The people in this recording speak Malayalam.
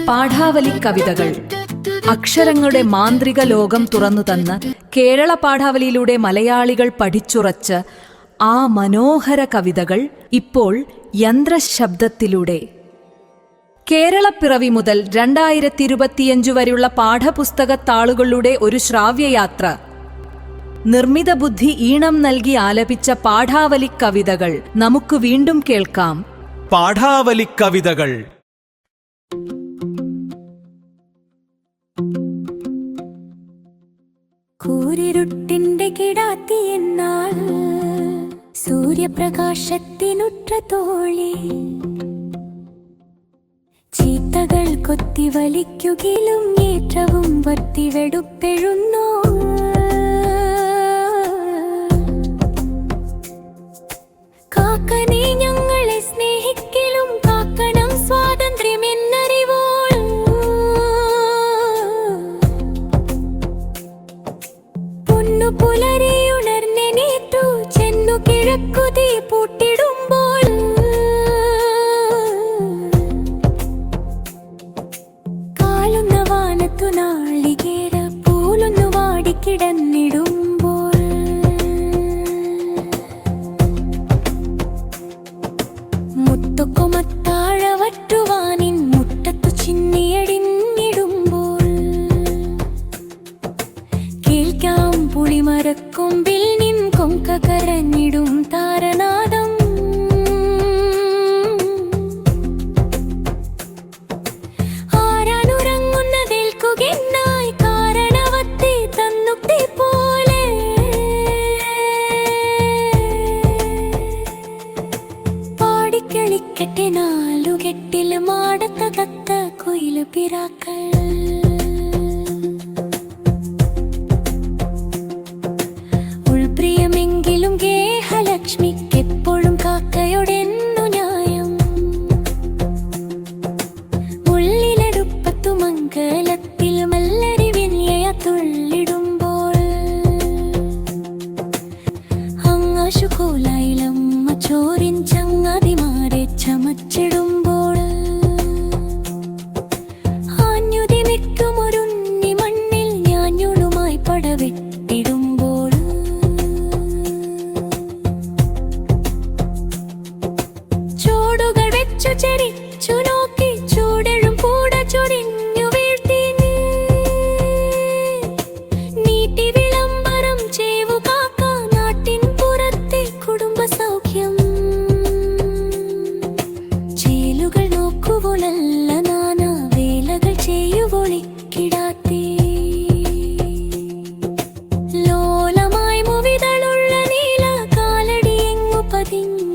പാഠാവലി കവിതകൾ അക്ഷരങ്ങളുടെ മാന്ത്രിക ലോകം തുറന്നുതന്ന് കേരള പാഠാവലിയിലൂടെ മലയാളികൾ പഠിച്ചുറച്ച് ആ മനോഹര കവിതകൾ ഇപ്പോൾ യന്ത്രശബ്ദത്തിലൂടെ. കേരളപ്പിറവി മുതൽ 2025 വരെയുള്ള പാഠപുസ്തകത്താളുകളുടെ ഒരു ശ്രാവ്യയാത്ര. നിർമ്മിത ബുദ്ധി ഈണം നൽകി ആലപിച്ച പാഠാവലി കവിതകൾ നമുക്ക് വീണ്ടും കേൾക്കാം. പാഠാവലി കവിതകൾ. കൂരിരുട്ടിന്റെ കിടാത്തി എന്നാൽ സൂര്യപ്രകാശത്തിനുറ്റ തോളി, ചീത്തകൾ കൊത്തി വലിക്കുകിലും ഏറ്റവും വത്തിവെടുപ്പെഴുന്നോ. കാക്കനെ ഞങ്ങളെ സ്നേഹിക്കലും കാക്കണം സ്വാതന്ത്ര്യമെന്നറിവോൾ. പൊന്നു പുലരിയുണർന്നെണീറ്റു ചെന്നു കിഴക്കുതീ പൂട്ടിടുമ്പോൾ, കാലുന്ന വാനത്തു നാളികേര പൂലൊന്നു വാടിക്കിടന്നിടുമ്പോൾ, മുത്തൊക്കുമത്താഴവറ്റുവാനിൻ മുറ്റത്തു ചിന്നിയടിഞ്ഞിടുമ്പോൾ, കേൾക്കാം പുളിമരക്കൊമ്പിൽ നിൻ കൊങ്ക കരഞ്ഞിടും താരനാദം. ആരാനുറങ്ങുന്നതേൽക്കുകെന്നായി കാരണവത്തെ തന്നുക്തി പോലെ, പാടിക്കളിക്കട്ടെ നാലുകെട്ടിൽ മാടത്ത തത്ത കുയില് പിറാക്കൾ. ഉൾപ്രിയമെങ്കിലും ഗേഹലക്ഷ്മിക്കെപ്പോഴും കാക്കയോടെന്നു ന്യായം. ഉള്ളിലടുപ്പത്തു മംഗലത്തിൽ മല്ലരി വിന്യയ തുള്ളിടുമ്പോൾ, അങ്ങാശു കോലായിലമ്മ ചോരിൻ ചങ്ങാതിമാരെ ചമച്ചിടുമ്പോൾ, ആഞ്ഞുതി മിക്കുമൊരുണ്ണി മണ്ണിൽ ഞാഞ്ഞുളുമായി പടവെട്ടിടുമ്പോൾ, ചോടുകൾ വെച്ചു ചെരിച്ചു നോക്കി ചൂടെഴും കൂട ചൊരിഞ്ഞു വീഴ്ത്തി നീട്ടി വിളംബരം ചേവു കാക്ക നാട്ടിൻ പുറത്തെ കുടുംബ സൗഖ്യം. ചേലുകൾ നോക്കുവോളല്ല നാനാ വേലകൾ ചെയ്യുവോളിക്കിടാത്തേ, ലോലമായി മുവിതളുള്ള നീല കാലടി എങ്ങു പതിഞ്ഞു